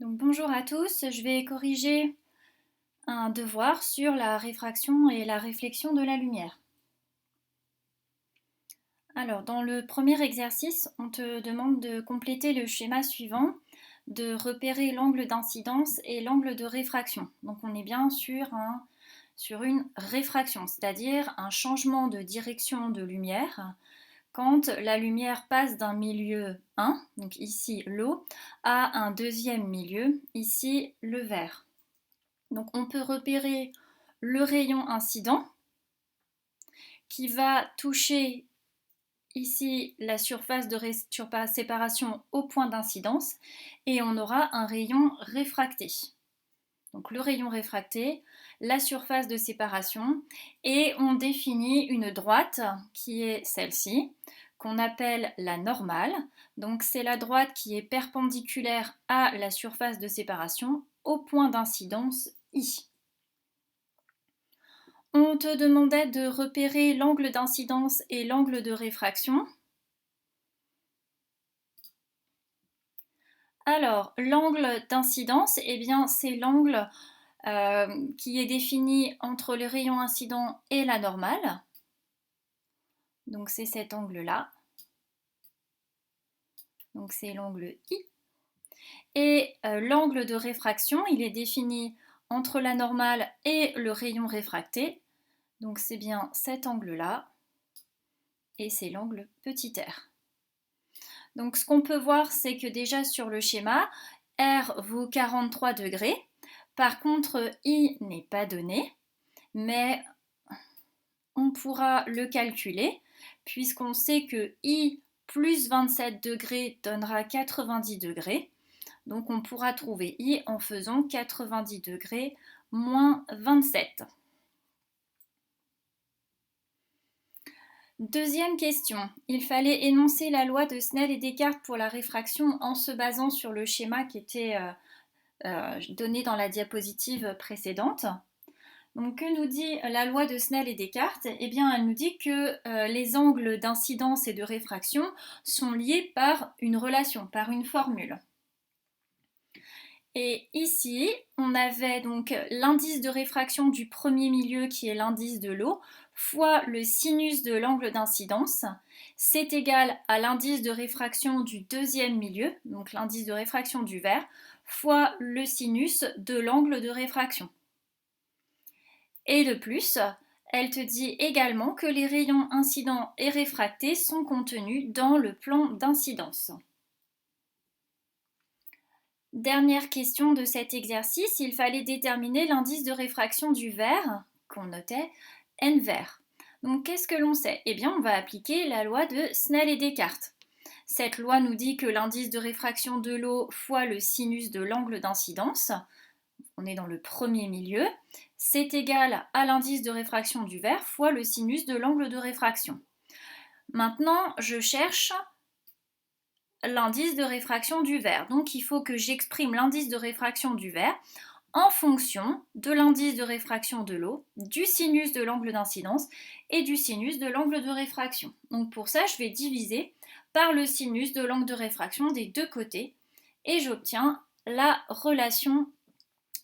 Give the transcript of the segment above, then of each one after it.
Donc, bonjour à tous, je vais corriger un devoir sur la réfraction et la réflexion de la lumière. Alors, dans le premier exercice, on te demande de compléter le schéma suivant, de repérer l'angle d'incidence et l'angle de réfraction. Donc, on est bien sur une réfraction, c'est-à-dire un changement de direction de lumière quand la lumière passe d'un milieu 1, donc ici l'eau, à un deuxième milieu, ici le vert. Donc on peut repérer le rayon incident qui va toucher ici la surface de séparation au point d'incidence et on aura un rayon réfracté. Donc le rayon réfracté, la surface de séparation et on définit une droite qui est celle-ci qu'on appelle la normale. Donc c'est la droite qui est perpendiculaire à la surface de séparation au point d'incidence I. On te demandait de repérer l'angle d'incidence et l'angle de réfraction. Alors, l'angle d'incidence, eh bien, c'est l'angle qui est défini entre le rayon incident et la normale. Donc, c'est cet angle-là. Donc, c'est l'angle I. Et l'angle de réfraction, il est défini entre la normale et le rayon réfracté. Donc, c'est bien cet angle-là. Et c'est l'angle petit r. Donc ce qu'on peut voir, c'est que déjà sur le schéma, R vaut 43 degrés. Par contre, I n'est pas donné, mais on pourra le calculer puisqu'on sait que I plus 27 degrés donnera 90 degrés. Donc on pourra trouver I en faisant 90 degrés moins 27. Deuxième question, il fallait énoncer la loi de Snell et Descartes pour la réfraction en se basant sur le schéma qui était donné dans la diapositive précédente. Donc que nous dit la loi de Snell et Descartes? Eh bien elle nous dit que les angles d'incidence et de réfraction sont liés par une relation, par une formule. Et ici, on avait donc l'indice de réfraction du premier milieu qui est l'indice de l'eau fois le sinus de l'angle d'incidence. C'est égal à l'indice de réfraction du deuxième milieu, donc l'indice de réfraction du vert, fois le sinus de l'angle de réfraction. Et de plus, elle te dit également que les rayons incidents et réfractés sont contenus dans le plan d'incidence. Dernière question de cet exercice, il fallait déterminer l'indice de réfraction du verre, qu'on notait n vert. Donc qu'est-ce que l'on sait? Eh bien on va appliquer la loi de Snell et Descartes. Cette loi nous dit que l'indice de réfraction de l'eau fois le sinus de l'angle d'incidence, on est dans le premier milieu, c'est égal à l'indice de réfraction du verre fois le sinus de l'angle de réfraction. Maintenant, je cherche l'indice de réfraction du verre. Donc il faut que j'exprime l'indice de réfraction du verre en fonction de l'indice de réfraction de l'eau, du sinus de l'angle d'incidence et du sinus de l'angle de réfraction. Donc pour ça, je vais diviser par le sinus de l'angle de réfraction des deux côtés et j'obtiens la relation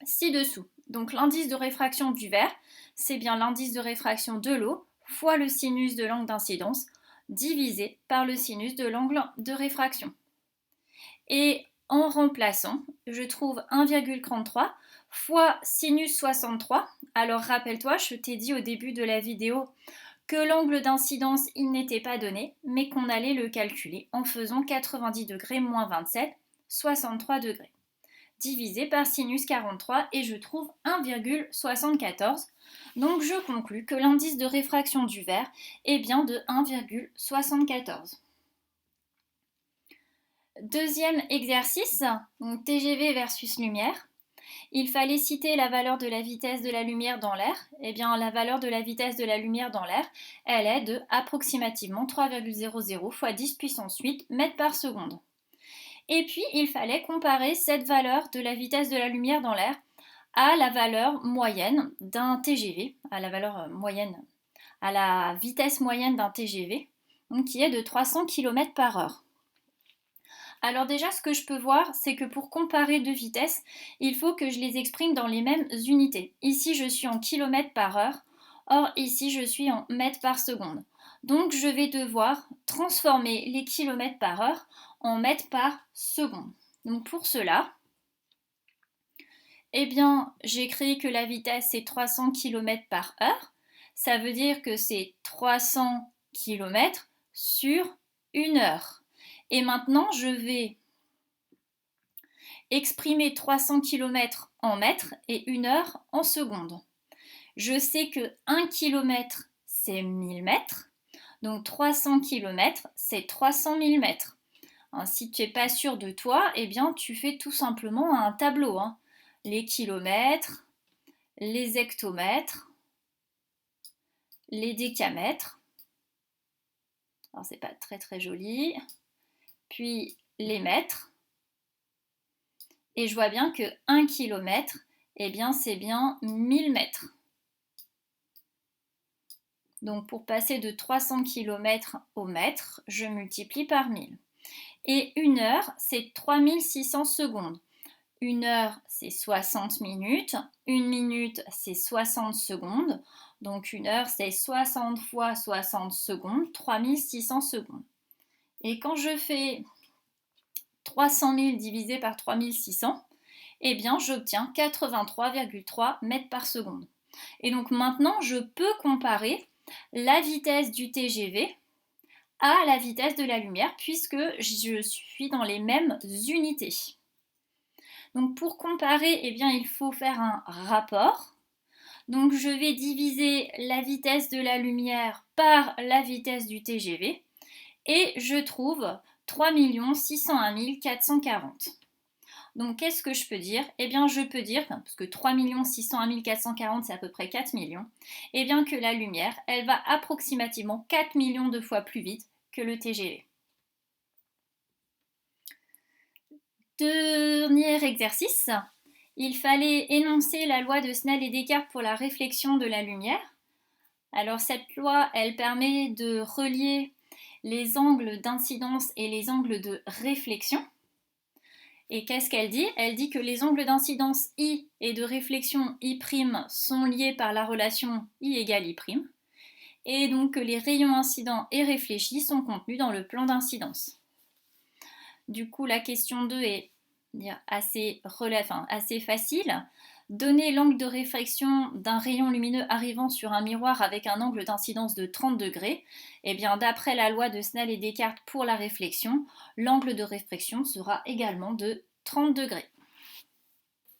ci-dessous. Donc l'indice de réfraction du verre, c'est bien l'indice de réfraction de l'eau fois le sinus de l'angle d'incidence divisé par le sinus de l'angle de réfraction. Et en remplaçant, je trouve 1,33 fois sinus 63. Alors rappelle-toi, je t'ai dit au début de la vidéo que l'angle d'incidence, il n'était pas donné, mais qu'on allait le calculer en faisant 90 degrés moins 27, 63 degrés, divisé par sinus 43 et je trouve 1,74. Donc je conclus que l'indice de réfraction du verre est bien de 1,74. Deuxième exercice, donc TGV versus lumière. Il fallait citer la valeur de la vitesse de la lumière dans l'air. Eh bien, la valeur de la vitesse de la lumière dans l'air, elle est de approximativement 3,00 fois 10 puissance 8 mètres par seconde. Et puis, il fallait comparer cette valeur de la vitesse de la lumière dans l'air à la valeur moyenne d'un TGV, à la valeur moyenne, à la vitesse moyenne d'un TGV, donc qui est de 300 km par heure. Alors déjà, ce que je peux voir, c'est que pour comparer deux vitesses, il faut que je les exprime dans les mêmes unités. Ici, je suis en kilomètres par heure. Or, ici, je suis en mètres par seconde. Donc, je vais devoir transformer les kilomètres par heure en mètres par seconde. Donc, pour cela, eh bien, j'écris que la vitesse est 300 km par heure. Ça veut dire que c'est 300 km sur une heure. Et maintenant, je vais exprimer 300 km en mètres et une heure en secondes. Je sais que 1 km, c'est 1000 mètres. Donc 300 km, c'est 300 000 mètres. Hein, si tu n'es pas sûr de toi, eh bien tu fais tout simplement un tableau. Les kilomètres, les hectomètres, les décamètres. Alors c'est pas très très joli. Puis les mètres. Et je vois bien que 1 km, eh bien c'est bien 1000 mètres. Donc pour passer de 300 km au mètre, je multiplie par 1000. Et une heure, c'est 3600 secondes. Une heure, c'est 60 minutes. Une minute, c'est 60 secondes. Donc une heure, c'est 60 fois 60 secondes, 3600 secondes. Et quand je fais 300 000 divisé par 3600, eh bien j'obtiens 83,3 mètres par seconde. Et donc maintenant, je peux comparer la vitesse du TGV à la vitesse de la lumière puisque je suis dans les mêmes unités. Donc pour comparer, eh bien, il faut faire un rapport. Donc je vais diviser la vitesse de la lumière par la vitesse du TGV et je trouve 3 601 440. Donc qu'est-ce que je peux dire? Eh bien je peux dire, parce que 3 601 440 c'est à peu près 4 millions, eh bien que la lumière, elle va approximativement 4 millions de fois plus vite que le TGV. Dernier exercice, il fallait énoncer la loi de Snell et Descartes pour la réflexion de la lumière. Alors cette loi, elle permet de relier les angles d'incidence et les angles de réflexion. Et qu'est-ce qu'elle dit? Elle dit que les angles d'incidence I et de réflexion I' sont liés par la relation I égale I'. Et donc que les rayons incidents et réfléchis sont contenus dans le plan d'incidence. Du coup, la question 2 est assez facile. Donner l'angle de réflexion d'un rayon lumineux arrivant sur un miroir avec un angle d'incidence de 30 degrés. Eh bien, d'après la loi de Snell et Descartes pour la réflexion, l'angle de réflexion sera également de 30 degrés.